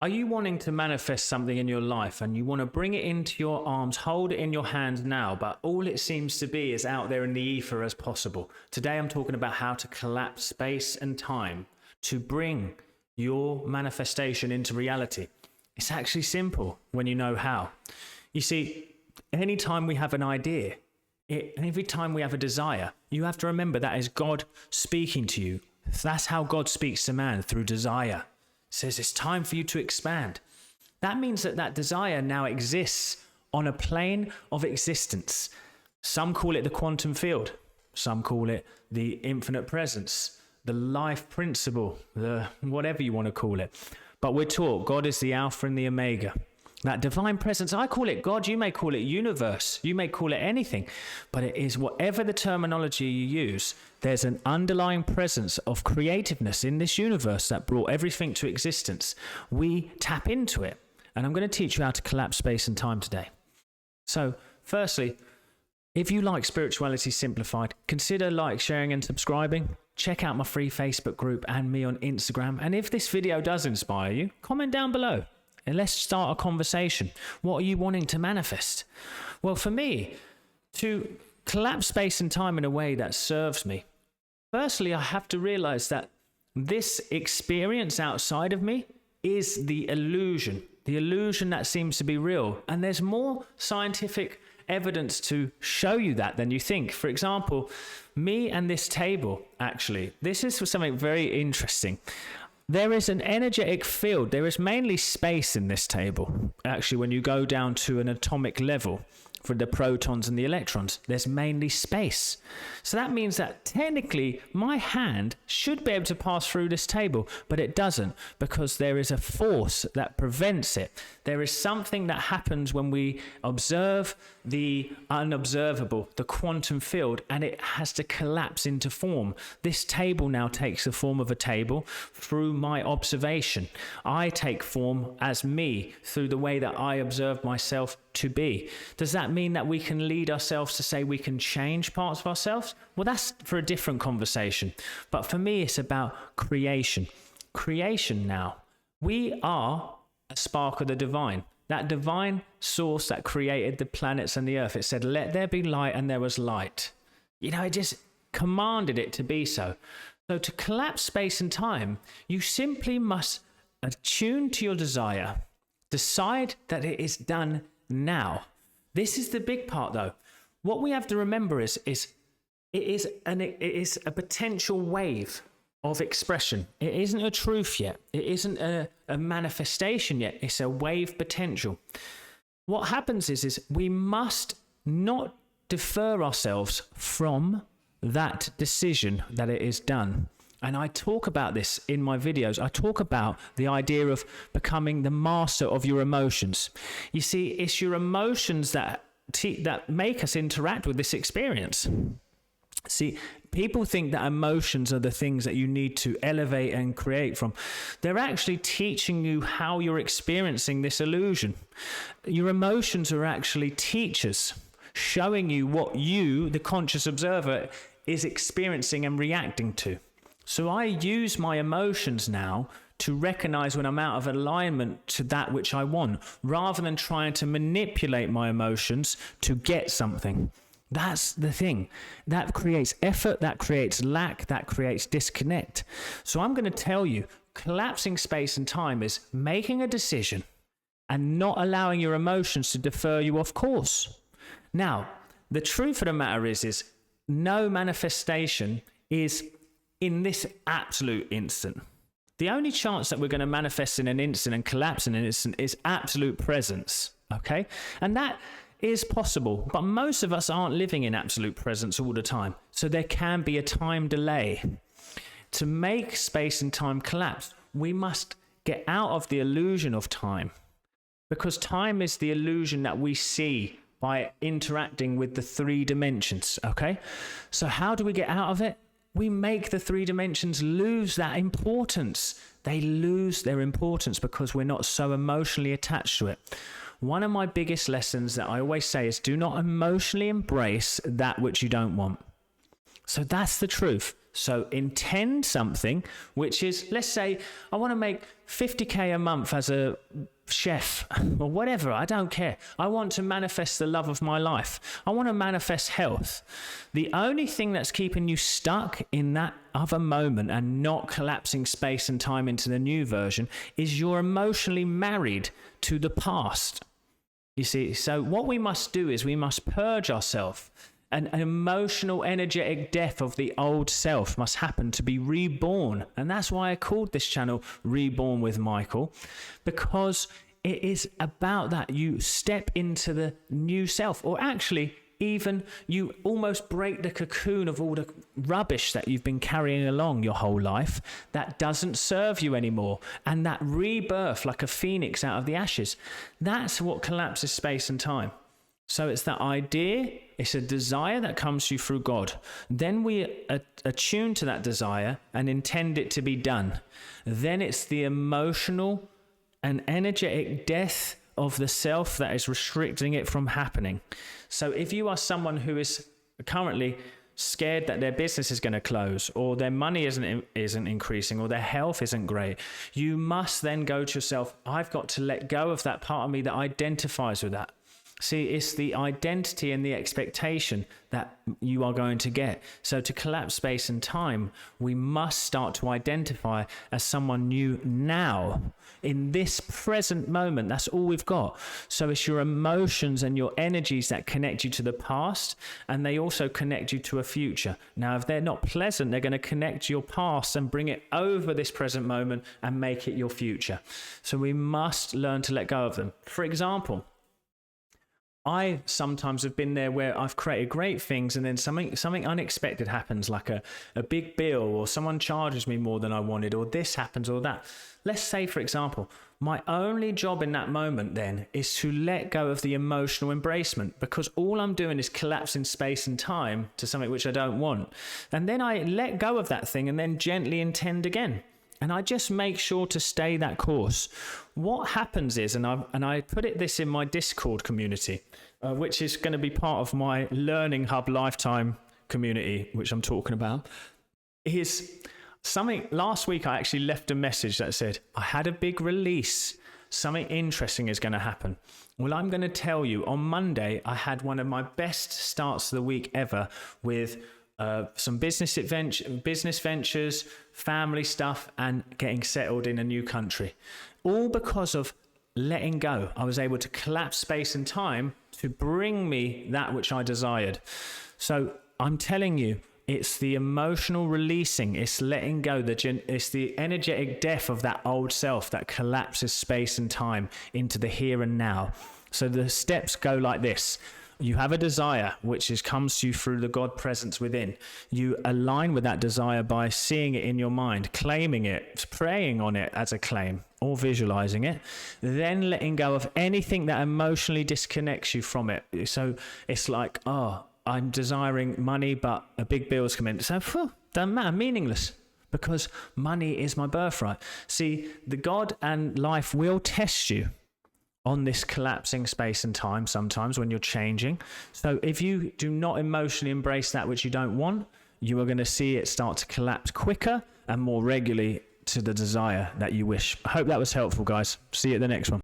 Are you wanting to manifest something in your life and you want to bring it into your arms, hold it in your hand now, but all it seems to be is out there in the ether as possible? Today I'm talking about how to collapse space and time to bring your manifestation into reality. It's actually simple when you know how. You see, anytime we have an idea, every time we have a desire, you have to remember that is God speaking to you. That's how God speaks to man, through desire. Says it's time for you to expand. That means that desire now exists on a plane of existence. Some call it the quantum field. Some call it the infinite presence, the life principle, the whatever you want to call it. But we're taught God is the Alpha and the Omega. That divine presence, I call it God, you may call it universe, you may call it anything, but it is whatever the terminology you use, there's an underlying presence of creativeness in this universe that brought everything to existence. We tap into it, and I'm going to teach you how to collapse space and time today. So, firstly, if you like Spirituality Simplified, consider sharing and subscribing. Check out my free Facebook group and me on Instagram, and if this video does inspire you, comment down below. And let's start a conversation. What are you wanting to manifest? Well, for me, to collapse space and time in a way that serves me, firstly, I have to realize that this experience outside of me is the illusion that seems to be real. And there's more scientific evidence to show you that than you think. For example, me and this table, actually, this is something very interesting. There is an energetic field. There is mainly space in this table. Actually, when you go down to an atomic level for the protons and the electrons, there's mainly space. So that means that technically my hand should be able to pass through this table, but it doesn't, because there is a force that prevents it. There is something that happens when we observe the unobservable, the quantum field, and it has to collapse into form. This table now takes the form of a table through my observation. I take form as me through the way that I observe myself to be. Does that mean that we can lead ourselves to say we can change parts of ourselves? Well, that's for a different conversation. But for me, it's about creation. Creation now. We are a spark of the divine. That divine source that created the planets and the earth. It said, let there be light, and there was light. You know, it just commanded it to be so. So to collapse space and time, you simply must attune to your desire. Decide that it is done now. This is the big part, though. What we have to remember is it is a potential wave of expression. It isn't a truth yet. It isn't a manifestation yet. It's a wave potential. What happens is we must not defer ourselves from that decision that it is done. And I talk about this in my videos. I talk about the idea of becoming the master of your emotions. You see, it's your emotions that make us interact with this experience. See, people think that emotions are the things that you need to elevate and create from. They're actually teaching you how you're experiencing this illusion. Your emotions are actually teachers, showing you what you, the conscious observer, is experiencing and reacting to. So I use my emotions now to recognize when I'm out of alignment to that which I want, rather than trying to manipulate my emotions to get something. That's the thing. That creates effort, that creates lack, that creates disconnect. So I'm going to tell you, collapsing space and time is making a decision and not allowing your emotions to defer you off course. Now, the truth of the matter is no manifestation is in this absolute instant. The only chance that we're going to manifest in an instant and collapse in an instant is absolute presence, okay? And that is possible, but most of us aren't living in absolute presence all the time. So there can be a time delay. To make space and time collapse, we must get out of the illusion of time, because time is the illusion that we see by interacting with the three dimensions, okay? So how do we get out of it? We make the three dimensions lose that importance. They lose their importance because we're not so emotionally attached to it. One of my biggest lessons that I always say is do not emotionally embrace that which you don't want. So that's the truth. So intend something, which is, let's say I want to make 50k a month as a chef or whatever. I don't care. I want to manifest the love of my life. I want to manifest health. The only thing that's keeping you stuck in that other moment and not collapsing space and time into the new version is you're emotionally married to the past. You see, so what we must do is we must purge ourselves. An emotional, energetic death of the old self must happen to be reborn. And that's why I called this channel Reborn with Michael, because it is about that. You step into the new self, or actually, even you almost break the cocoon of all the rubbish that you've been carrying along your whole life that doesn't serve you anymore. And that rebirth, like a phoenix out of the ashes, that's what collapses space and time. So it's that idea, it's a desire that comes to you through God. Then we attune to that desire and intend it to be done. Then it's the emotional and energetic death of the self that is restricting it from happening. So if you are someone who is currently scared that their business is going to close, or their money isn't increasing, or their health isn't great, you must then go to yourself, I've got to let go of that part of me that identifies with that. See, it's the identity and the expectation that you are going to get. So to collapse space and time, we must start to identify as someone new now, in this present moment. That's all we've got. So it's your emotions and your energies that connect you to the past, and they also connect you to a future. Now, if they're not pleasant, they're going to connect your past and bring it over this present moment and make it your future. So we must learn to let go of them. For example, I sometimes have been there where I've created great things and then something unexpected happens, like a big bill, or someone charges me more than I wanted, or this happens or that. Let's say, for example, my only job in that moment then is to let go of the emotional embracement, because all I'm doing is collapsing space and time to something which I don't want. And then I let go of that thing and then gently intend again. And I just make sure to stay that course. What happens is, and I put this in my Discord community, which is going to be part of my Learning Hub Lifetime community, which I'm talking about, is something. Last week I actually left a message that said, I had a big release. Something interesting is going to happen. Well, I'm going to tell you, on Monday, I had one of my best starts of the week ever with some business ventures, family stuff, and getting settled in a new country. All because of letting go. I was able to collapse space and time to bring me that which I desired. So I'm telling you, it's the emotional releasing, it's letting go, it's the energetic death of that old self that collapses space and time into the here and now. So the steps go like this. You have a desire which comes to you through the God presence within. You align with that desire by seeing it in your mind, claiming it, praying on it as a claim, or visualizing it, then letting go of anything that emotionally disconnects you from it. So it's like, I'm desiring money, but a big bill's come in. So, doesn't matter, meaningless, because money is my birthright. See, the God and life will test you on this collapsing space and time sometimes when you're changing. So if you do not emotionally embrace that which you don't want, you are going to see it start to collapse quicker and more regularly to the desire that you wish. I hope that was helpful, guys. See you at the next one.